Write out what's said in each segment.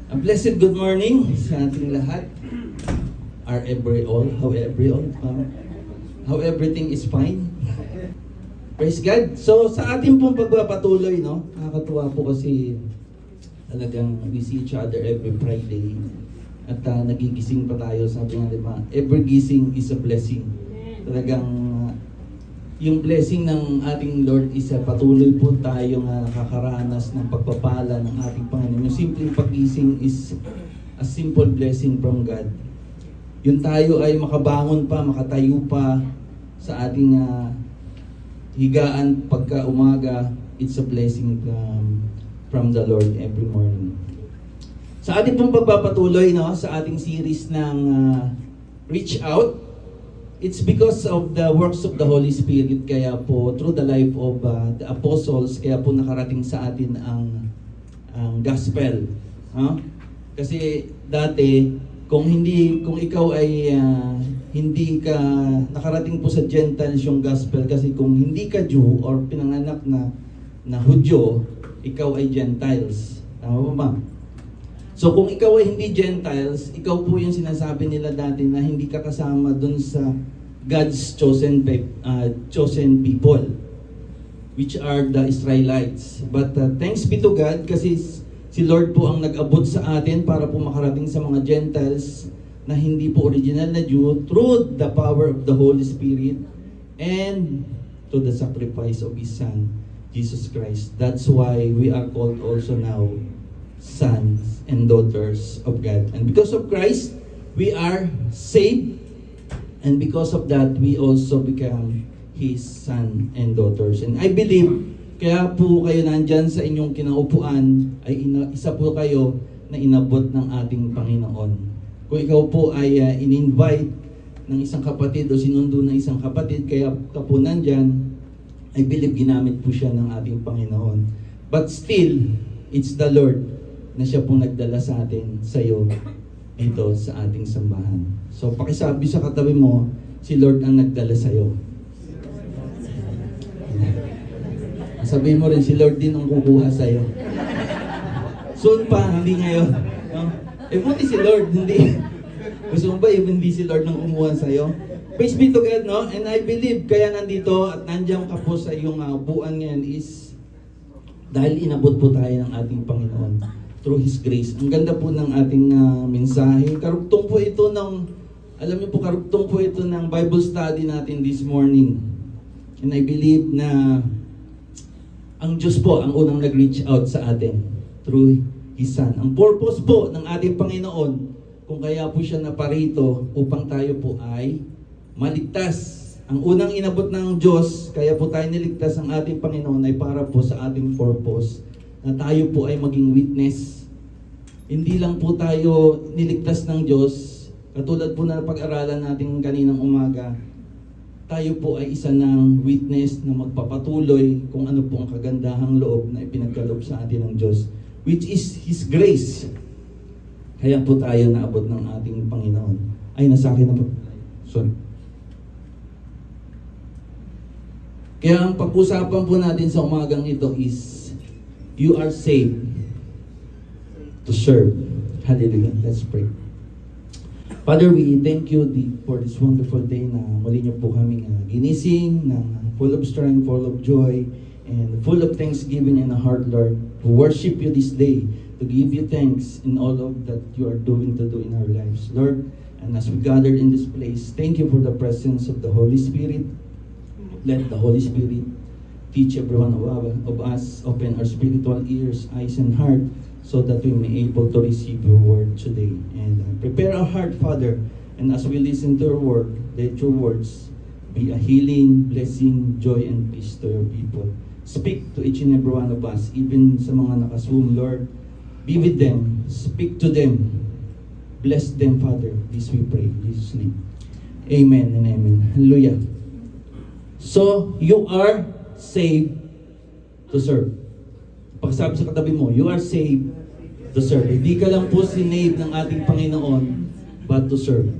A blessed good morning sa ating lahat. How everything is fine. Praise God. So sa ating pong pagpapatuloy, no? Nakakatuwa po kasi talagang we see each other every Friday. At nagigising pa tayo, sabi nga diba, every gising is a blessing. Talagang yung blessing ng ating Lord is patuloy po tayong nakakaranas ng pagpapala ng ating Panginoon. Yung simpleng pagising is a simple blessing from God. Yung tayo ay makabangon pa, makatayo pa sa ating higaan pagka umaga, it's a blessing from the Lord every morning. Sa ating pong pagpapatuloy, no, sa ating series ng Reach Out, it's because of the works of the Holy Spirit, kaya po through the life of the apostles, kaya po nakarating sa atin ang gospel. Kasi dati, kung ikaw ay hindi ka nakarating po sa Gentiles yung gospel, kasi kung hindi ka Jew or pinanganak na Hudyo, ikaw ay Gentiles. Tama ba? So kung ikaw ay hindi Gentiles, ikaw po yung sinasabi nila dati na hindi ka kasama dun sa God's chosen people, which are the Israelites. But thanks be to God, kasi si Lord po ang nag-abot sa atin para po makarating sa mga Gentiles na hindi po original na Jew through the power of the Holy Spirit and to the sacrifice of His Son, Jesus Christ. That's why we are called also now sons and daughters of God. And because of Christ, we are saved. And because of that, we also become His son and daughters. And I believe, kaya po kayo nandyan sa inyong kinaupuan, ay isa po kayo na inabot ng ating Panginoon. Kung ikaw po ay in-invite ng isang kapatid o sinundo ng isang kapatid, kaya ka po nandyan, I believe ginamit po siya ng ating Panginoon. But still, it's the Lord na siya pong nagdala sa atin, sa iyo, dito sa ating sambahan. So, pakisabi sa katabi mo, si Lord ang nagdala sa iyo. Sabihin mo rin, si Lord din ang kukuha sa iyo. Soon pa, hindi ngayon. No? Buti si Lord, hindi. Gusto mo ba, hindi si Lord ang kumuha sa iyo? Praise be to God, no? And I believe, kaya nandito at nandiyan ka po sa iyong upuan ngayon is dahil inabot po tayo ng ating Panginoon through His grace. Ang ganda po ng ating mensahe. Karugtong po ito karugtong po ito ng Bible study natin this morning. And I believe na ang Diyos po ang unang nag-reach out sa atin through His Son. Ang purpose po ng ating Panginoon, kung kaya po siya naparito upang tayo po ay maligtas. Ang unang inabot ng Diyos, kaya po tayo niligtas ang ating Panginoon ay para po sa ating purpose, na tayo po ay maging witness. Hindi lang po tayo niligtas ng Diyos, katulad po na pag-aralan natin kaninang umaga, tayo po ay isa ng witness na magpapatuloy kung ano po ang kagandahang loob na ipinagkaloob sa atin ng Diyos, which is His grace. Kaya po tayo naabot ng ating Panginoon. Ay, nasa akin na po. Sorry. Kaya ang pag-usapan po natin sa umagang ito is, you are saved to serve. Hallelujah. Let's pray. Father, we thank you for this wonderful day na muli niyo po kaming ginising, na full of strength, full of joy, and full of thanksgiving in our heart, Lord, to worship you this day, to give you thanks in all of that you are doing to do in our lives, Lord. And as we gathered in this place, thank you for the presence of the Holy Spirit. Let the Holy Spirit teach every one of us, open our spiritual ears, eyes, and heart, so that we may able to receive your word today. And prepare our heart, Father, and as we listen to your word, let your words be a healing, blessing, joy, and peace to your people. Speak to each and every one of us, even sa mga nakasum, Lord. Be with them, speak to them, bless them, Father. This we pray, in Jesus' name. Amen and amen. Hallelujah. So, you are saved to serve. Pagsabi sa katabi mo, you are saved to serve. Hindi ka lang po sinave ng ating Panginoon, but to serve.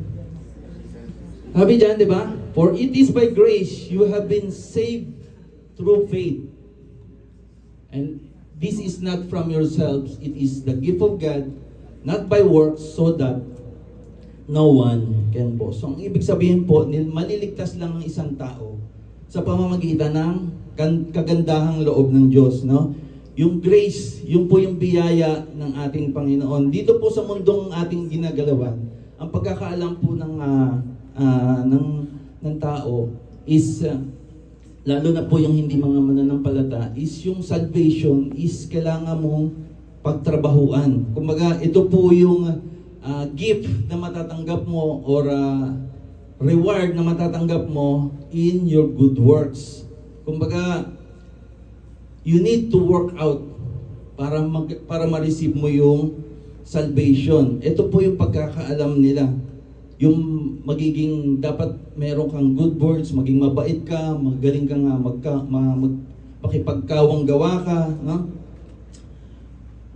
Sabi dyan, di ba? For it is by grace you have been saved through faith. And this is not from yourselves, it is the gift of God, not by works, so that no one can boast. So ang ibig sabihin po, maliligtas lang ang isang tao sa pamamagitan ng kagandahang loob ng Diyos, no? Yung grace, yung po yung biyaya ng ating Panginoon. Dito po sa mundong ating ginagalawan, ang pagkakaalam po ng tao is lalo na po yung hindi mga mananampalata, is yung salvation is kailangan mong pagtrabahuan. Kumbaga, ito po yung gift na matatanggap mo or reward na matatanggap mo in your good works. Kumbaga, you need to work out para ma-receive mo yung salvation. Ito po yung pagkakaalam nila. Yung magiging, dapat meron kang good words, maging mabait ka, magaling ka nga, makipagkawang gawa ka, no?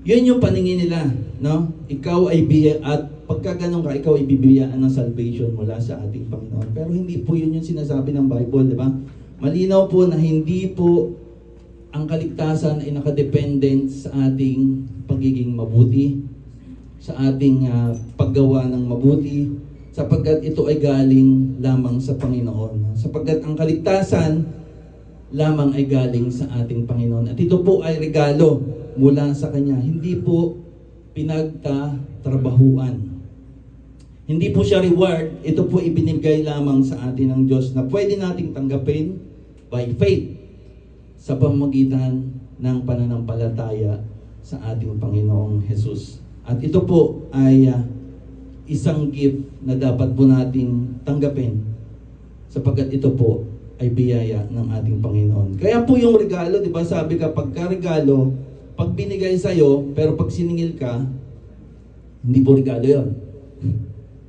Yun yung paningin nila, no? Ikaw ay at pagka ganun ka, ikaw ay bibiyaan ng salvation mula sa ating Panginoon. Pero hindi po yun yung sinasabi ng Bible, di ba? Malinaw po na hindi po ang kaligtasan ay nakadependent sa ating pagiging mabuti, sa ating paggawa ng mabuti, sapagkat ito ay galing lamang sa Panginoon. Sapagkat ang kaligtasan lamang ay galing sa ating Panginoon. At ito po ay regalo mula sa Kanya. Hindi po pinagtatrabahuan. Hindi po siya reward. Ito po ibinigay lamang sa atin ng Diyos na pwede nating tanggapin by faith sa pamamagitan ng pananampalataya sa ating Panginoong Jesus. At ito po ay isang gift na dapat po nating tanggapin sapagkat ito po ay biyaya ng ating Panginoon. Kaya po yung regalo, di ba, sabi ka, pagka regalo, pag binigay sa'yo, pero pag siningil ka, hindi po regalo yun.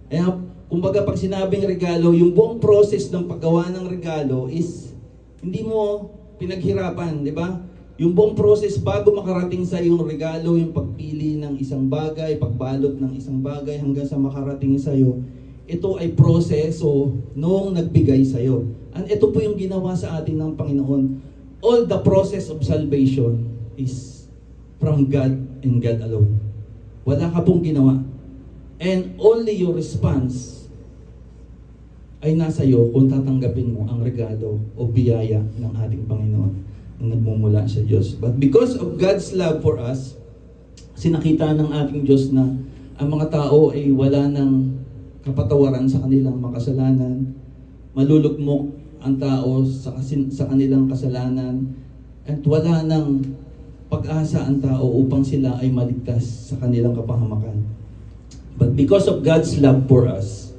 Kaya, kumbaga, pag sinabing regalo, yung buong process ng paggawa ng regalo is hindi mo pinaghirapan, di ba? Yung buong process bago makarating sa yung regalo, yung pagpili ng isang bagay, pagbalot ng isang bagay hanggang sa makarating sa iyo, ito ay proseso nung nagbigay sa iyo. And ito po yung ginawa sa atin ng Panginoon. All the process of salvation is from God and God alone. Wala ka pong ginawa. And only your response ay nasa iyo kung tatanggapin mo ang regalo o biyaya ng ating Panginoon na nagmumula sa Diyos. But because of God's love for us, sinakita ng ating Diyos na ang mga tao ay wala ng kapatawaran sa kanilang makasalanan, malulugmok ang tao sa kanilang kasalanan, at wala ng pag-asa ang tao upang sila ay maligtas sa kanilang kapahamakan. But because of God's love for us,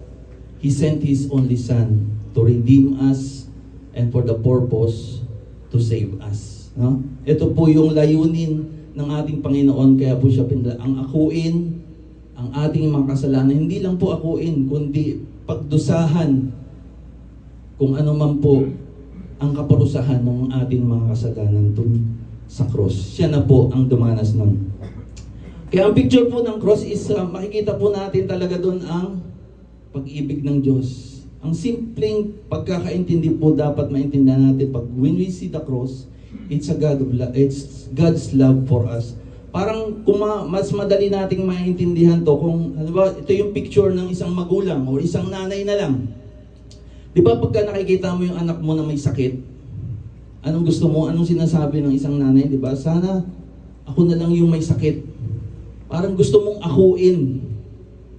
He sent His only Son to redeem us and for the purpose to save us. No? Ito po yung layunin ng ating Panginoon, kaya po siya ang akuin ang ating mga kasalanan. Hindi lang po akuin, kundi pagdusahan kung ano man po ang kaparusahan ng ating mga kasalanan dun sa cross. Siya na po ang dumanas nun. Kaya ang picture po ng cross is makikita po natin talaga dun ang pag-ibig ng Diyos. Ang simpleng pagkakaintindi po dapat maintindihan natin pag when we see the cross, it's God's love for us. Parang mas madali nating maintindihan to kung halimbawa ito yung picture ng isang magulang o isang nanay na lang. 'Di ba pagka nakikita mo yung anak mo na may sakit, anong gusto mo? Anong sinasabi ng isang nanay, 'di ba? Sana ako na lang yung may sakit. Parang gusto mong akuin.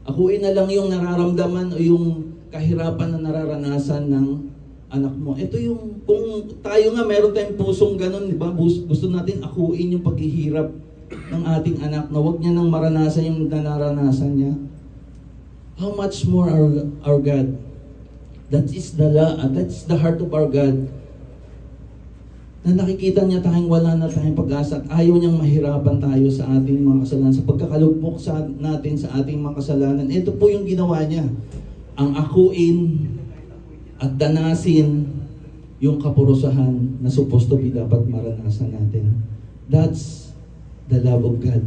Akuin na lang yung nararamdaman o yung kahirapan na nararanasan ng anak mo. Ito yung, kung tayo nga meron tayong pusong ganun, di ba? Gusto natin akuin yung paghihirap ng ating anak na huwag niya nang maranasan yung nararanasan niya. How much more our God? That's the heart of our God. Na nakikita niya tayong wala na tayong pag-asa at ayaw niyang mahirapan tayo sa ating mga kasalanan, sa pagkakalugmok natin sa ating mga kasalanan. Ito po yung ginawa niya. Ang akuin at danasin yung kapurusahan na supposed to be dapat maranasan natin. That's the love of God.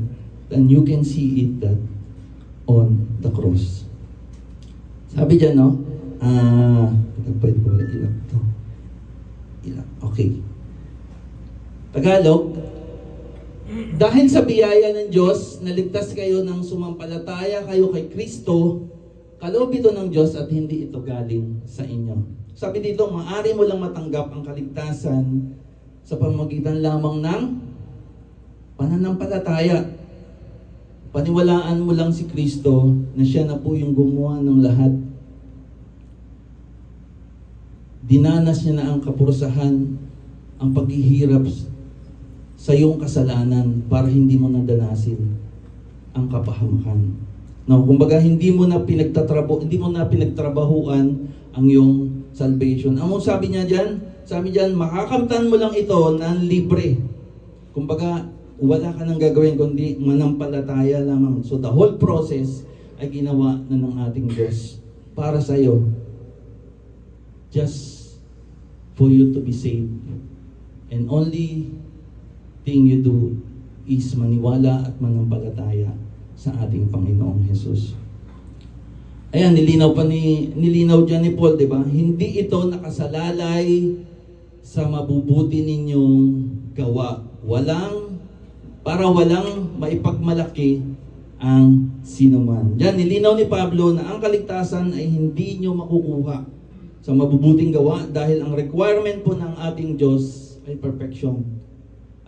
And you can see it that on the cross. Sabi dyan, no? Pwede ko ilap to. Ilap. Okay. Tagalog, Dahil sa biyaya ng Diyos, naligtas kayo ng sumampalataya kayo kay Kristo, kaloob ito ng Diyos at hindi ito galing sa inyo. Sabi dito, maaari mo lang matanggap ang kaligtasan sa pamamagitan lamang ng pananampalataya. Paniwalaan mo lang si Kristo na siya na po yung gumawa ng lahat. Dinanas niya na ang kapurusahan, ang paghihirap sa iyong kasalanan para hindi mo nadanasin ang kapahamakan. No, kumbaga hindi mo na pinagtrabahuan ang iyong salvation. Ang sabi niya diyan, sabi diyan, makakamtan mo lang ito ng libre. Kumbaga wala ka nang gagawin kundi manampalataya lamang. So the whole process ay ginawa na ng ating Diyos para sa iyo. Just for you to be saved. And only thing you do is maniwala at manampalataya sa ating Panginoong Hesus. Ayan, nilinaw dyan ni Paul, di ba? Hindi ito nakasalalay sa mabubuti ninyong gawa. Walang maipagmalaki ang sinuman. Diyan, nilinaw ni Pablo na ang kaligtasan ay hindi nyo makukuha sa mabubuting gawa dahil ang requirement po ng ating Diyos ay perfection.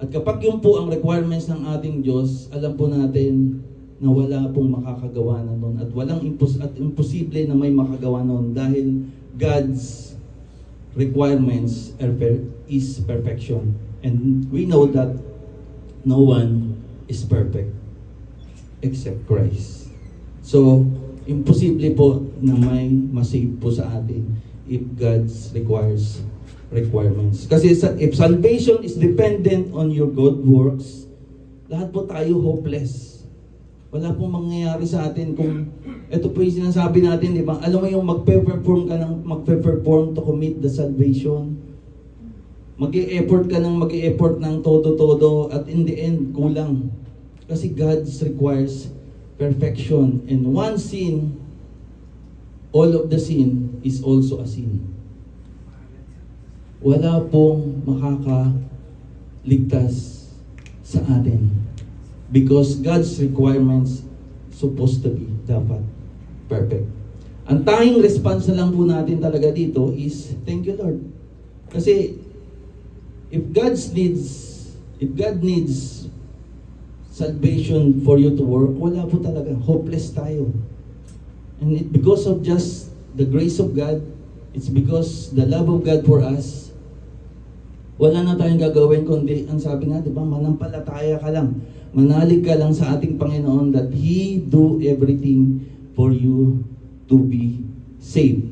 At kapag yun po ang requirements ng ating Diyos, alam po natin na wala pong makakagawa na nun at imposible na may makagawa nun dahil God's requirements is perfection. And we know that no one is perfect except Christ. So, imposible po na may masave po sa atin if God's requirements. Kasi if salvation is dependent on your good works, lahat po tayo hopeless. Wala pong mangyayari sa atin kung ito po yung sinasabi natin, di ba? Alam mo yung magpe-perform to commit the salvation. Mag-e-effort ka ng todo-todo at in the end, kulang. Kasi God requires perfection. And one sin, all of the sin is also a sin. Wala pong makakaligtas sa atin. Because God's requirements supposed to be dapat perfect. Ang tanging response na lang po natin talaga dito is, thank you Lord. Kasi if God needs salvation for you to work, wala po talaga. Hopeless tayo. And because of just the grace of God, it's because the love of God for us, wala na tayong gagawin kundi, ang sabi nga, di ba, manampalataya ka lang. Manalig ka lang sa ating Panginoon that He do everything for you to be saved.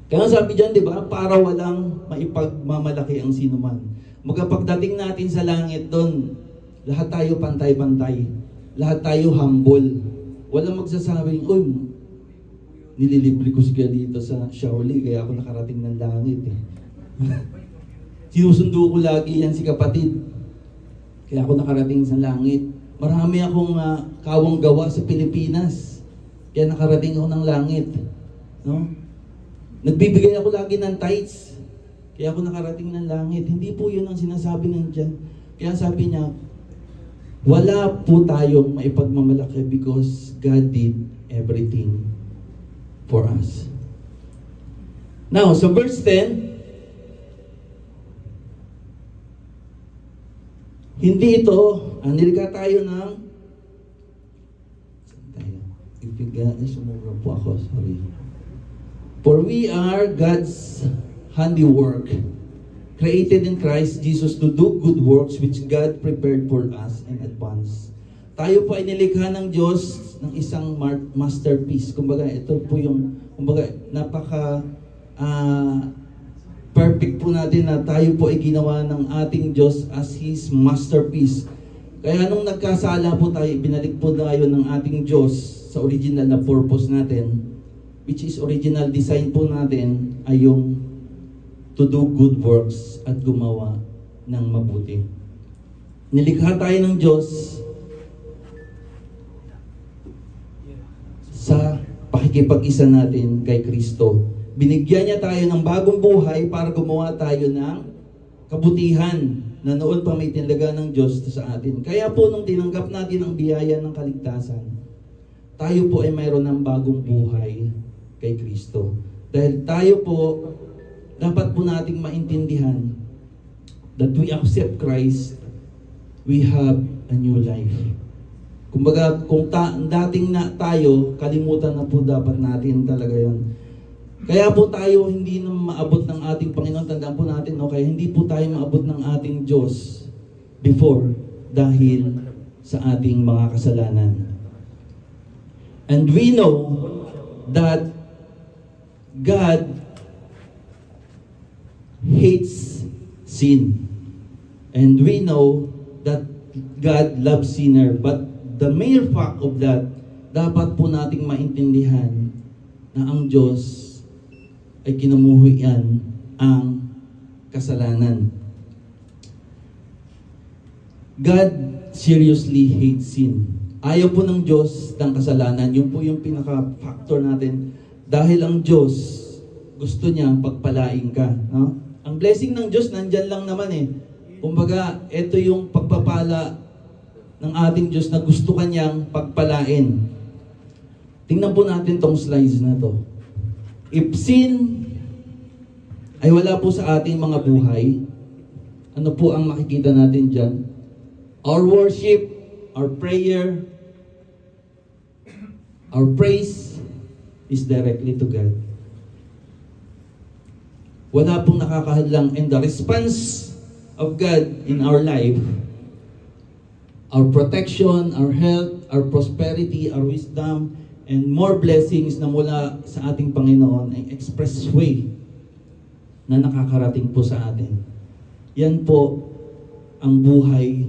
Kaya sabi dyan, di ba, para walang maipagmamalaki ang sinuman. Magkapagdating natin sa langit doon, lahat tayo pantay-pantay. Lahat tayo humble. Walang magsasabing, uy, nililibre ko siya dito sa Shaoli, kaya ako nakarating ng langit. Sinusundo ko lagi yan si kapatid. Kaya ako nakarating sa langit. Marami akong kawang gawa sa Pilipinas. Kaya nakarating ako ng langit. No? Nagbibigay ako lagi ng tithes. Kaya ako nakarating ng langit. Hindi po yun ang sinasabi ng Diyan. Kaya sabi niya, wala po tayong maipagmamalaki because God did everything for us. Now, sa verse 10, hindi ito, nilikha tayo ng, sumura po ako, sorry. For we are God's handiwork, created in Christ Jesus to do good works which God prepared for us in advance. Tayo po ay nilikha ng Diyos ng isang masterpiece. Kumbaga, ito po yung, napaka perfect po natin na tayo po ay ginawa ng ating Diyos as His masterpiece. Kaya nung nagkasala po tayo, binalik po tayo ng ating Diyos sa original na purpose natin, which is original design po natin ay yung to do good works at gumawa ng mabuti. Nilikha tayo ng Diyos sa pakikipag-isa natin kay Kristo. Binigyan niya tayo ng bagong buhay para gumawa tayo ng kabutihan. na noon pa may tinalaga ng Diyos sa atin. Kaya po nung tinanggap natin ang biyaya ng kaligtasan, tayo po ay mayroon ng bagong buhay kay Kristo. Dahil tayo po, dapat po nating maintindihan that we accept Christ, we have a new life. Kumbaga, kung dating na tayo, kalimutan na po dapat natin talaga yon. Kaya po tayo hindi na maabot ng ating Panginoon. Tandaan po natin, no? Kaya hindi po tayo maabot ng ating Diyos before dahil sa ating mga kasalanan. And we know that God hates sin. And we know that God loves sinner. But the mere fact of that, dapat po nating maintindihan na ang Diyos ay kinamuhian ang kasalanan. God seriously hates sin. Ayaw po ng Diyos ng kasalanan. Yun po yung pinaka-factor natin. Dahil ang Diyos, gusto niyang pagpalain ka. No? Ang blessing ng Diyos, nandyan lang naman eh. Kumbaga, ito yung pagpapala ng ating Diyos na gusto kanyang pagpalain. Tingnan po natin tong slides na to. If sin ay wala po sa ating mga buhay, ano po ang makikita natin dyan? Our worship, our prayer, our praise is directly to God. Wala pong nakakahadlang, and the response of God in our life, our protection, our health, our prosperity, our wisdom, and more blessings na mula sa ating Panginoon ay expressway na nakakarating po sa atin. Yan po ang buhay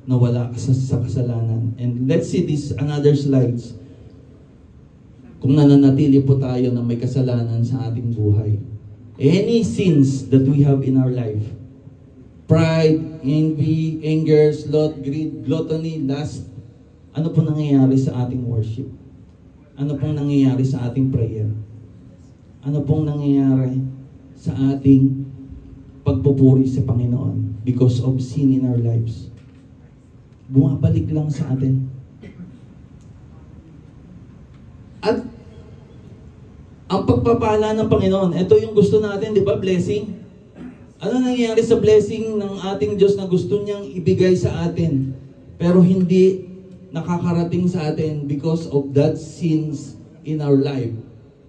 na wala sa kasalanan. And let's see this another slides. Kung nananatili po tayo na may kasalanan sa ating buhay. Any sins that we have in our life, pride, envy, anger, sloth, greed, gluttony, lust, ano po nangyayari sa ating worship? Ano pong nangyayari sa ating prayer? Ano pong nangyayari sa ating pagpupuri sa Panginoon because of sin in our lives? Bumabalik lang sa atin. At ang pagpapala ng Panginoon, ito yung gusto natin, di ba? Blessing. Ano nangyayari sa blessing ng ating Diyos na gusto niyang ibigay sa atin, pero hindi nakakarating sa atin because of that sins in our life?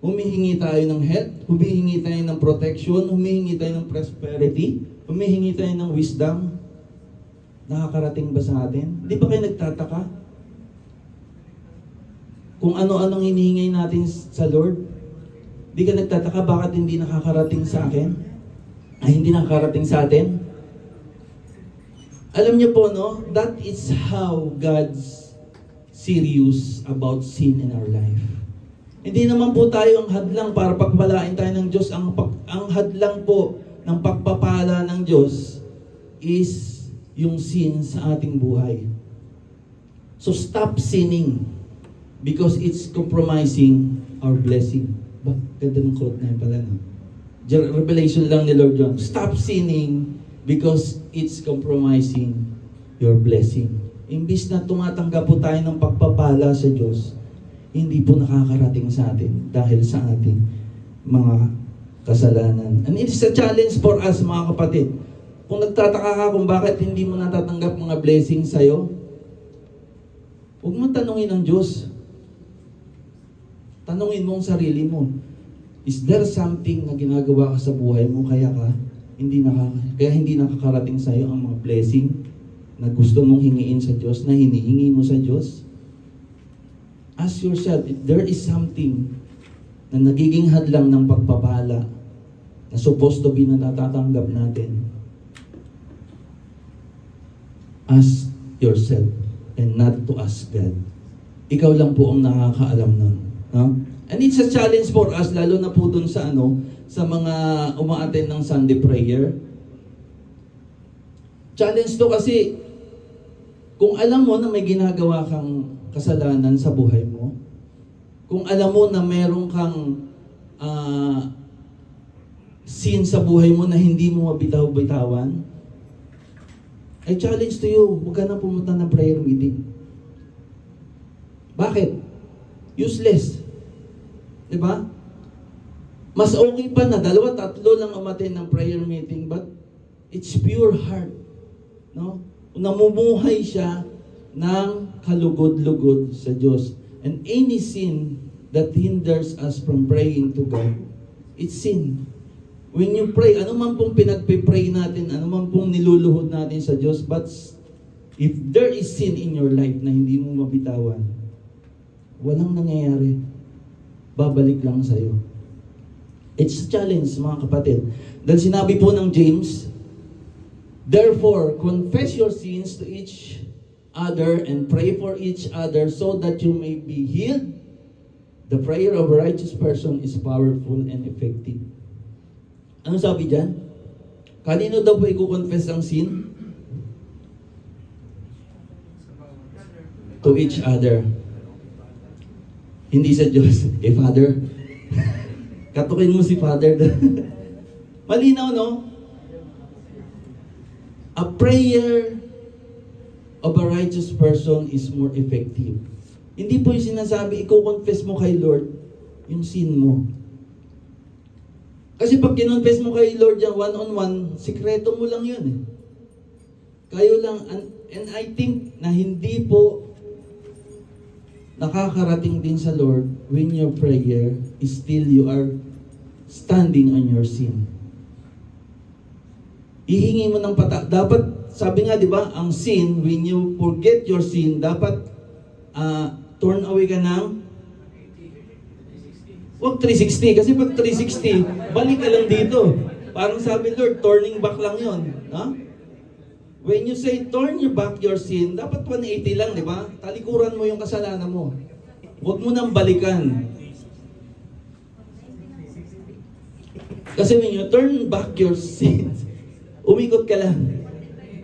Humihingi tayo ng health, humihingi tayo ng protection, humihingi tayo ng prosperity, humihingi tayo ng wisdom. Nakakarating ba sa atin? Di ba kayo nagtataka? Kung ano-anong hinihingay natin sa Lord, di ka nagtataka bakit hindi nakakarating sa akin? Ay, hindi nakakarating sa atin? Alam niyo po, no? That is how God's serious about sin in our life. Hindi naman po tayo ang hadlang para pagpalain tayo ng Diyos. Ang hadlang po ng pagpapala ng Diyos is yung sin sa ating buhay. So stop sinning because it's compromising our blessing. Ba, ganda ng quote na yun pala, no? Revelation lang ni Lord John. Stop sinning because it's compromising your blessing. Imbis na tumatanggap po tayo ng pagpapala sa Diyos, hindi po nakakarating sa atin dahil sa ating mga kasalanan. And it's a challenge for us, mga kapatid. Kung nagtataka ka kung bakit hindi mo natatanggap mga blessings sa'yo, huwag mo tanungin ang Diyos. Tanungin mo ang sarili mo. Is there something na ginagawa ka sa buhay mo kaya hindi nakakarating sa iyo ang mga blessing na gusto mong hingiin sa Diyos, na hinihingi mo sa Diyos? Ask yourself if there is something na nagiging hadlang ng pagpapala na supposed to be na natatanggap natin. Ask yourself and not to ask God. Ikaw lang po ang nakakaalam nun. No? And it's a challenge for us, lalo na po dun sa sa mga umaattend ng Sunday prayer. Challenge to kasi kung alam mo na may ginagawa kang kasalanan sa buhay mo, kung alam mo na meron kang sin sa buhay mo na hindi mo mabitaw-bitawan, I challenge to you, huwag ka na pumunta ng prayer meeting. Bakit? Useless. Diba? Mas okay pa na 2-3 lang umattend ng prayer meeting, but it's pure heart. No? Namumuhay siya ng kalugod-lugod sa Diyos. And any sin that hinders us from praying to God, it's sin. When you pray, ano man pong pinagpipray natin, ano man pong niluluhod natin sa Diyos, but if there is sin in your life na hindi mo mabitawan, walang nangyayari. Babalik lang sa'yo. It's a challenge, mga kapatid. Dahil sinabi po ng James, therefore, confess your sins to each other and pray for each other so that you may be healed. The prayer of a righteous person is powerful and effective. Ano sabi dyan? Kanino daw po i-confess ang sin? To each other. Hindi sa Diyos. Father. Katukin mo si Father. Malinaw, no? A prayer of a righteous person is more effective. Hindi po yung sinasabi, i-confess mo kay Lord yung sin mo. Kasi pag kinonfess mo kay Lord yan one-on-one, sikreto mo lang yun eh. Kayo lang, and I think na hindi po nakakarating din sa Lord when your prayer is still you are standing on your sin. Ihingi mo ng dapat, sabi nga, di ba, ang sin, when you forget your sin, dapat turn away ka ng huwag 360. Kasi pag 360, balik ka lang dito. Parang sabi Lord, turning back lang yun. Ha? When you say turn your back your sin, dapat 180 lang, di ba? Talikuran mo yung kasalanan mo. Huwag mo nang balikan. Kasi when you turn back your sins, umikot ka lang.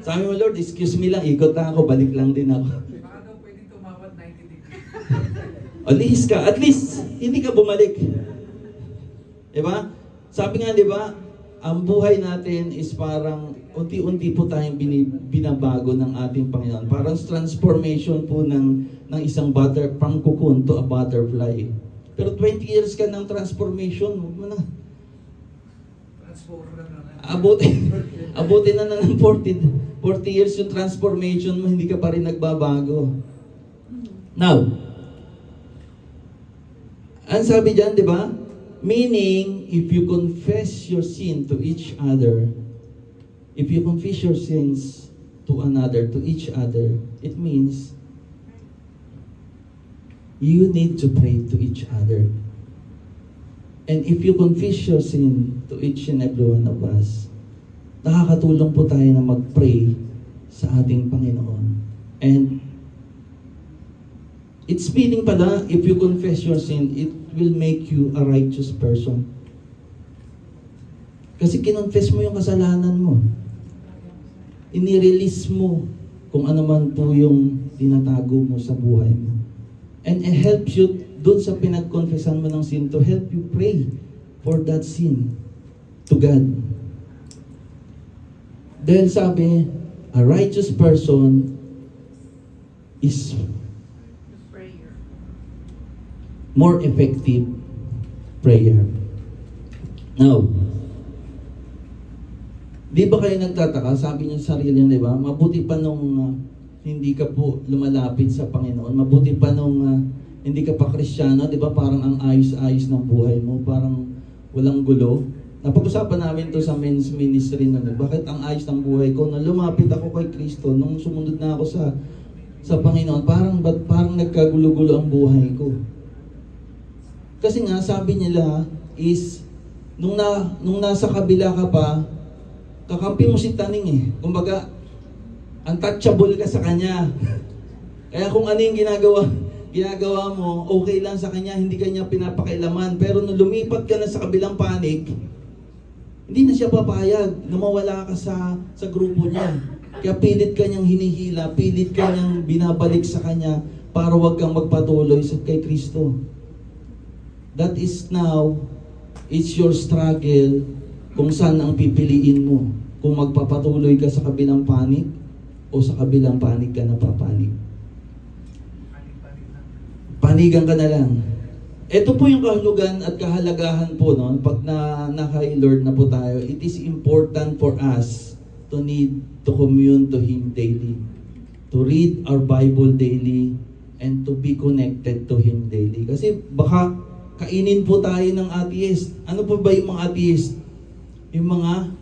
Sabi mo, Lord, excuse me lang, ikot na ako, balik lang din ako. Baka daw pwedeng tumawad 90 degrees. Alis ka, at least, hindi ka bumalik. Diba? Sabi nga, diba, ang buhay natin is parang unti-unti po tayong binabago ng ating Panginoon. Parang transformation po ng isang from cocoon to a butterfly. Pero 20 years ka ng transformation, huwag mo na. Abutin na ng 40 years yung transformation mo, hindi ka pa rin nagbabago. Now, ang sabi dyan, di ba? Meaning, if you confess your sin to each other, if you confess your sins to another, to each other, it means you need to pray to each other. And if you confess your sin to each and every one of us, nakakatulong po tayo na mag-pray sa ating Panginoon. And it's meaning pala, if you confess your sin, it will make you a righteous person. Kasi kinonfess mo yung kasalanan mo. Inirelease mo kung ano man po yung tinatago mo sa buhay mo. And it helps you doon sa pinag-confessan mo ng sin to help you pray for that sin to God. Dahil sabi, a righteous person is more effective prayer. Now, di ba kayo nagtataka? Sabi niyo sa sarili niyo, di ba? Mabuti pa nung hindi ka po lumalapit sa Panginoon. Mabuti pa nung hindi ka pa Kristiyano, di ba? Parang ang ayos-ayos ng buhay mo. Parang walang gulo. Napag-usapan namin to sa men's ministry na, bakit ang ayos ng buhay ko? Nung lumapit ako kay Kristo, nung sumunod na ako sa Panginoon, parang nagkagulo-gulo ang buhay ko. Kasi nga, sabi nila is, nung nasa kabila ka pa, kakampi mo si Taning eh. Kumbaga, untouchable ka sa kanya. Kaya kung ano yung ginagawa mo, okay lang sa kanya, hindi kanya pinapakailaman. Pero nung lumipat ka na sa kabilang panig, hindi na siya papayag na mawala ka sa grupo niya. Kaya pilit ka niyang hinihila, pilit ka niyang binabalik sa kanya para wag kang magpatuloy kay Kristo. That is now, it's your struggle kung saan ang pipiliin mo. Kung magpapatuloy ka sa kabilang panig o sa kabilang panig ka napapanig? Panig-panig lang. Panigan ka na lang. Ito po yung kahulugan at kahalagahan po, no? Pag kay Lord na po tayo, it is important for us to need to commune to Him daily, to read our Bible daily, and to be connected to Him daily. Kasi baka kainin po tayo ng atheist. Ano po ba yung mga atheist? Yung mga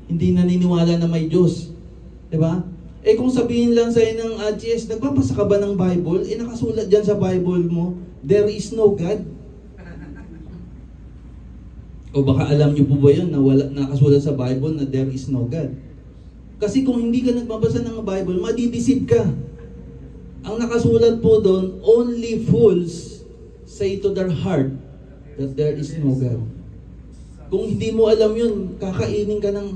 hindi naniniwala na may Diyos. Diba? Eh kung sabihin lang sa'yo ng atheist, nagbabasa ka ba ng Bible? Eh nakasulat dyan sa Bible mo, there is no God. O baka alam niyo po ba yun na nakasulat sa Bible na there is no God? Kasi kung hindi ka nagbabasa ng Bible, madideceive ka. Ang nakasulat po doon, only fools say to their heart that there is no God. Kung hindi mo alam yun, kakainin ka ng...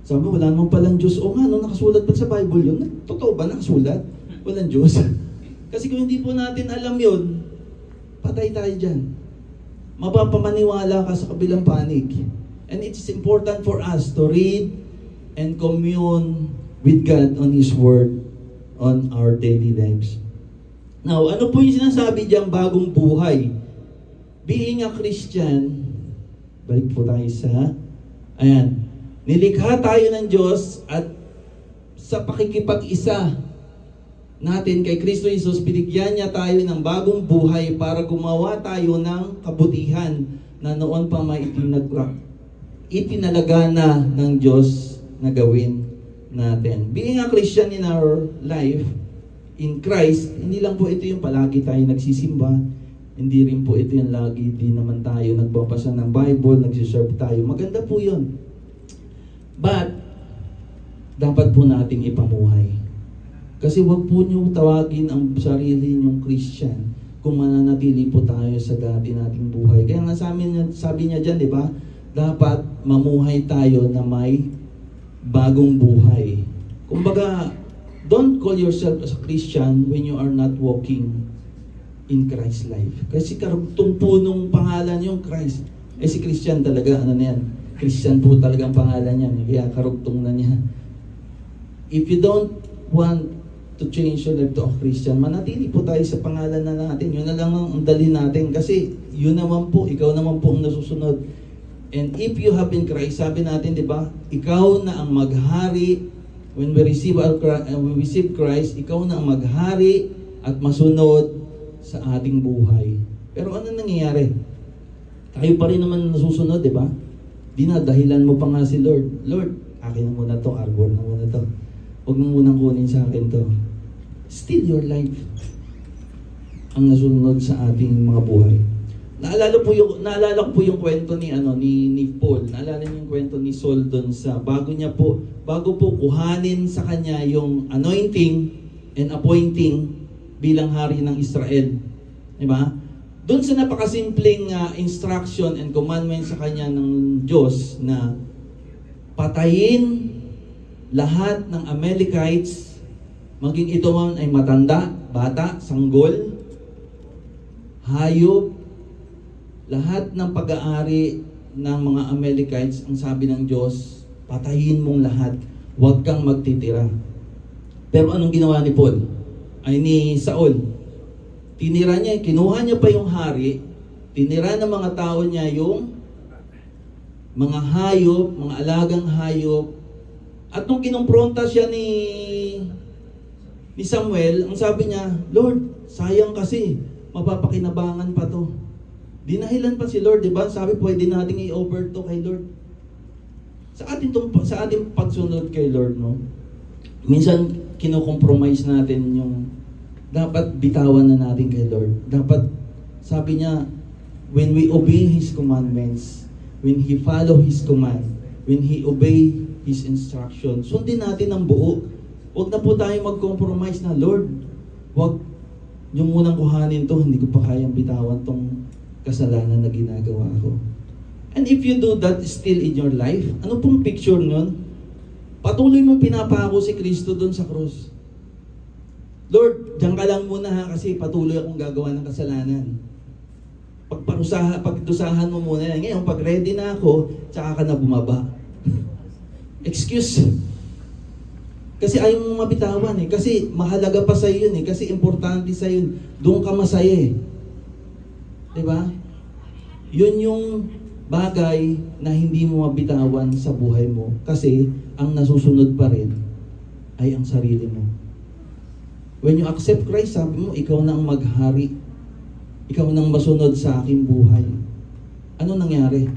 Sabi, wala naman palang Diyos. O nga, no, nakasulat pa sa Bible yun. Totoo ba nakasulat? Walang Diyos. Kasi kung hindi po natin alam yun, patay tayo dyan. Mapapamaniwala ka sa kabilang panig. And it is important for us to read and commune with God on His Word on our daily lives. Now, ano po yung sinasabi diyang bagong buhay? Being a Christian, balik po tayo sa, ayan, nilikha tayo ng Diyos at sa pakikipag-isa natin kay Kristo Jesus, binigyan niya tayo ng bagong buhay para gumawa tayo ng kabutihan na noon pa may itinalaga na ng Diyos na gawin natin. Being a Christian in our life, in Christ, hindi lang po ito yung palagi tayo nagsisimba, hindi rin po ito yung lagi din naman tayo nagbabasa ng Bible, nagsiserve tayo. Maganda po yun. But, dapat po nating ipamuhay. Kasi wag po niyo tawagin ang sarili niyong Christian kung mananatili po tayo sa dati nating buhay. Kaya nga sabi niya dyan, di ba? Dapat mamuhay tayo na may bagong buhay. Kumbaga, don't call yourself as a Christian when you are not walking in Christ's life. Kasi karugtong po nung pangalan yung Christ. Eh si Christian talaga, ano na yan? Christian po talaga ang pangalan niya. Kaya karugtong na niya. If you don't want to change your life to a Christian, manatili po tayo sa pangalan na natin. Yun na lang ang dalhin natin. Kasi yun naman po, ikaw naman po ang nasusunod. And if you have in Christ, sabi natin, di ba, ikaw na ang maghari. When we receive Christ, ikaw na ang maghari at masunod sa ating buhay. Pero ano nangyayari? Tayo pa rin naman nasusunod, di ba? Dinadahilan mo pa nga si Lord. Lord, akin na muna to, arbor na muna to. Huwag mo munang kunin sa akin to. Still your life ang nasunod sa ating mga buhay. Naalala ko po yung kwento ni Paul. Naalala niyo yung kwento ni Saul doon sa bago po kuhanin sa kanya yung anointing and appointing bilang hari ng Israel. Di ba? Doon sa napakasimpleng instruction and commandment sa kanya ng Diyos na patayin lahat ng Amalekites, maging ito man ay matanda, bata, sanggol, hayop, lahat ng pag-aari ng mga Amalekites, ang sabi ng Diyos, patayin mong lahat, huwag kang magtitira. Pero anong ginawa ni Paul? Ay ni Saul. Tinira niya, kinuha niya pa yung hari, tinira ng mga tao niya yung mga hayop, mga alagang hayop. At nung kinumpronta siya ni Samuel, ang sabi niya, Lord, sayang kasi, mapapakinabangan pa to. Dinahilan pa si Lord, di ba? Sabi, pwede nating i-over to kay Lord. Sa ating pagsunod kay Lord, no? Minsan, kino-compromise natin yung dapat bitawan na natin kay Lord. Dapat, sabi niya, when we obey His commandments, when He follow His command, when He obey His instruction, sundin natin ang buo. Huwag na po tayo mag-compromise na, Lord, huwag yung munang kuhanin to, hindi ko pa kayang bitawan tong kasalanan na ginagawa ko. And if you do that still in your life, ano pong picture nun? Patuloy mong pinapako si Kristo doon sa krus. Lord, diyan ka lang muna ha, kasi patuloy akong gagawa ng kasalanan. Pagdusahan mo muna yan. Ngayon, pag ready na ako, tsaka ka na bumaba. Excuse. Kasi ayaw mong mabitawan eh. Kasi mahalaga pa sa'yo yun eh. Kasi importante sa'yo yun. Doon ka masaya eh. Diba? Yun yung bagay na hindi mo mabitawan sa buhay mo. Kasi ang nasusunod pa rin ay ang sarili mo. When you accept Christ, sabi mo, ikaw na ang maghari. Ikaw na ang masunod sa aking buhay. Ano nangyari?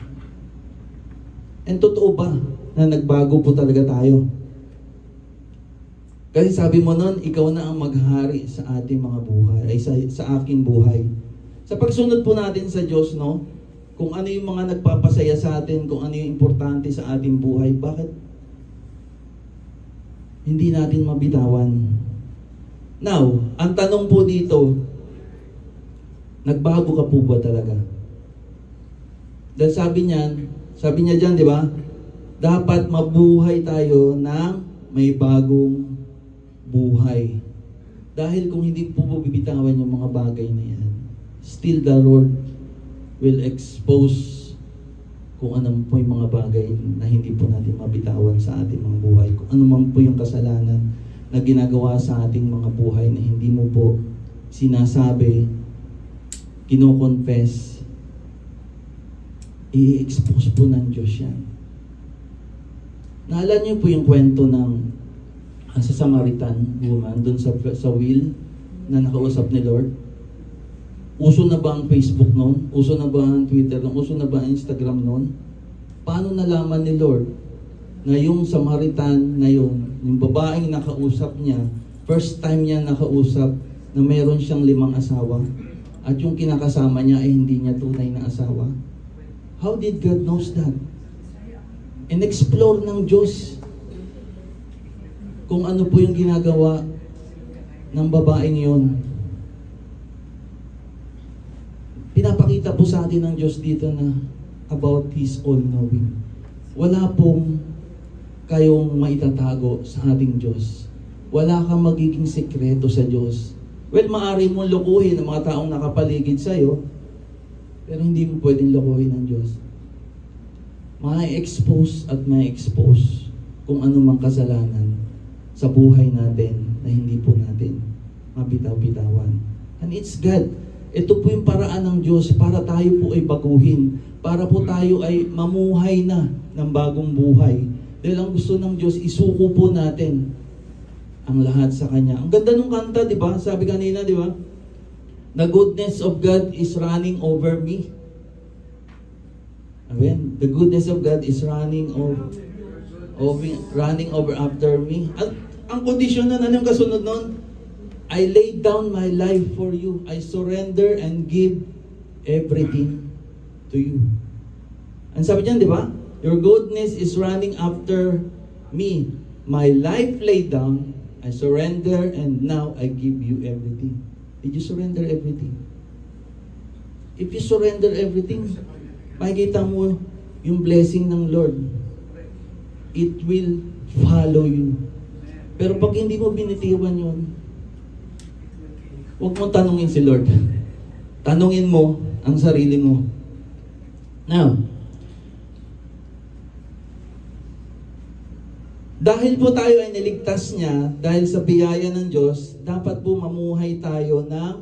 And totoo ba na nagbago po talaga tayo? Kasi sabi mo nun, ikaw na ang maghari sa ating mga buhay, ay sa aking buhay. Sa pagsunod po natin sa Diyos, no? Kung ano yung mga nagpapasaya sa atin, kung ano yung importante sa ating buhay, bakit hindi natin mabitawan? Now, ang tanong po dito, nagbago ka po ba talaga? Dahil sabi niya dyan, di ba? Dapat mabuhay tayo ng may bagong buhay. Dahil kung hindi po bibitawan yung mga bagay na yan, still the Lord will expose kung ano po yung mga bagay na hindi po natin mabitawan sa ating mga buhay. Kung ano man po yung kasalanan na ginagawa sa ating mga buhay na hindi mo po sinasabi, kino-confess, i-expose po ng Diyos yan. Naalala niyo po yung kwento ng sa Samaritan woman doon sa will na nakausap ni Lord. Uso na ba ang Facebook noon? Uso na ba ang Twitter noon? Uso na ba ang Instagram noon? Paano nalaman ni Lord na yung Samaritan na yung babaeng nakausap niya, first time niya nakausap na meron siyang 5 asawa at yung kinakasama niya ay hindi niya tunay na asawa? How did God knows that? And explore ng Diyos kung ano po yung ginagawa ng babaeng yon. Pinapakita po sa atin ng Diyos dito na about His all-knowing. Wala pong kayong maitatago sa ating Diyos. Wala kang magiging sekreto sa Diyos. Well, maaari mong lokohin ang mga taong nakapaligid sa'yo, pero hindi mo pwedeng lokohin ng Diyos. Ma-expose at ma-expose kung ano mang kasalanan sa buhay natin na hindi po natin mabitaw-bitawan. And it's God. Ito po yung paraan ng Diyos para tayo po ay baguhin. Para po tayo ay mamuhay na ng bagong buhay. Dahil ang gusto ng Diyos, isuko po natin ang lahat sa Kanya. Ang ganda nung kanta, di ba? Sabi kanina, di ba? The goodness of God is running over me. Amen. The goodness of God is running over after me. At ang kondisyon nun, anong kasunod nun? I lay down my life for you. I surrender and give everything to you. Ang sabi diyan, di ba? Your goodness is running after me. My life laid down, I surrender, and now I give you everything. Did you surrender everything? If you surrender everything, makikita mo yung blessing ng Lord. It will follow you. Pero pag hindi mo binitiwan yun, huwag mo tanungin si Lord. Tanungin mo ang sarili mo. Now, dahil po tayo ay niligtas niya, dahil sa biyaya ng Diyos, dapat po mamuhay tayo ng,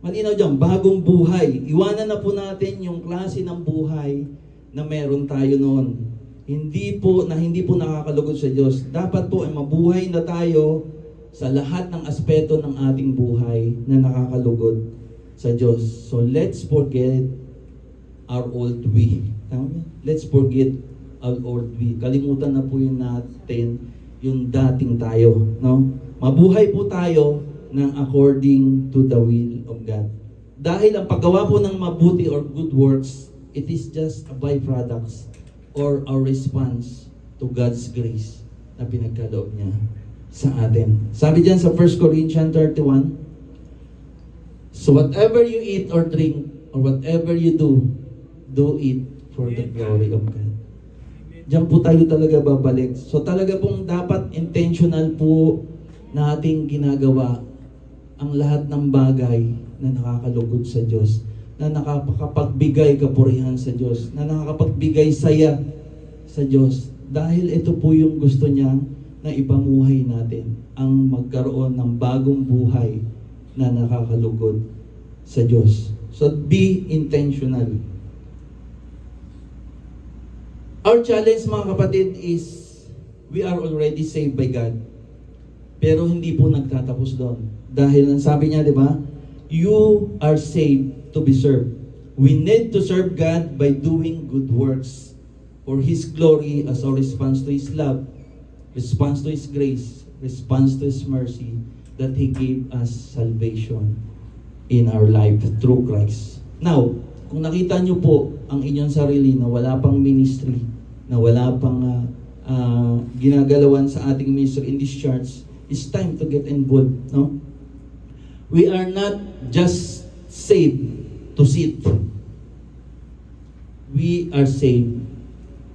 malinaw dyan, bagong buhay. Iwanan na po natin yung klase ng buhay na meron tayo noon. Hindi po nakakalugod sa Diyos. Dapat po ay mabuhay na tayo sa lahat ng aspeto ng ating buhay na nakakalugod sa Diyos. So let's forget our old we. Tama ba? Let's forget our old we. Kalimutan na po yun natin yung dating tayo. No? Mabuhay po tayo ng according to the will of God. Dahil ang paggawa po ng mabuti or good works, it is just a byproduct or a response to God's grace na pinagkaloob niya sa atin. Sabi diyan sa 1 Corinthians 31, so whatever you eat or drink or whatever you do, do it for the glory of God. Diyan po tayo talaga babalik. So talaga pong dapat intentional po nating ginagawa ang lahat ng bagay na nakakalugod sa Diyos, na nakakapagbigay kapurihan sa Diyos, na nakakapagbigay saya sa Diyos. Dahil ito po yung gusto niya na ipamuhay natin ang magkaroon ng bagong buhay na nakakalugod sa Diyos. So be intentional. Our challenge mga kapatid is we are already saved by God. Pero hindi po nagtatapos doon. Dahil ang sabi niya, di ba? You are saved to be served. We need to serve God by doing good works for His glory as our response to His love, response to His grace, response to His mercy, that He gave us salvation in our life through Christ. Now, kung nakita niyo po ang inyong sarili na wala pang ministry, na wala pang ginagalawan sa ating ministry in this church, it's time to get involved, no? We are not just saved to sit. We are saved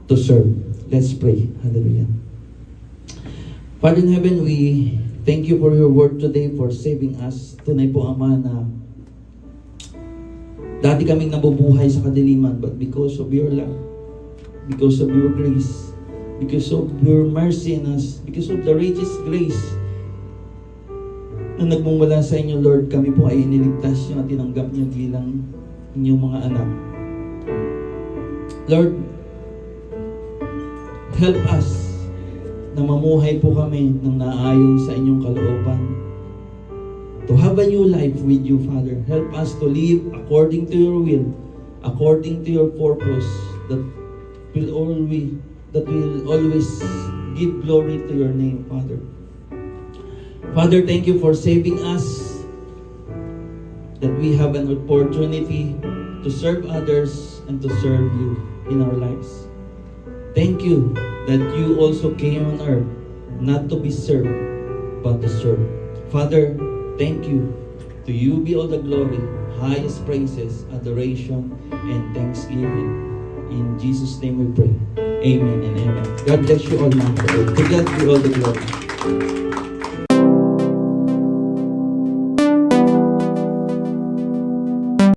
to serve. Let's pray. Hallelujah. Father in heaven, we thank you for your word today, for saving us. Tunay po, Ama, na dati kaming nabubuhay sa kadiliman, but because of your love, because of your grace, because of your mercy in us, because of the richest grace na nagmumula sa inyo, Lord, kami po ay iniligtas nyo at tinanggap nyo bilang inyong mga anak. Lord, help us na mamuhay po kami ng naayon sa inyong kalooban. To have a new life with you, Father. Help us to live according to your will, according to your purpose, that will always give glory to your name, Father. Father, thank you for saving us, that we have an opportunity to serve others and to serve you in our lives. Thank you that you also came on earth not to be served, but to serve. Father, thank you. To you be all the glory, highest praises, adoration, and thanksgiving. In Jesus' name we pray. Amen and amen. God bless you all, mga kapatid. To God be all the glory.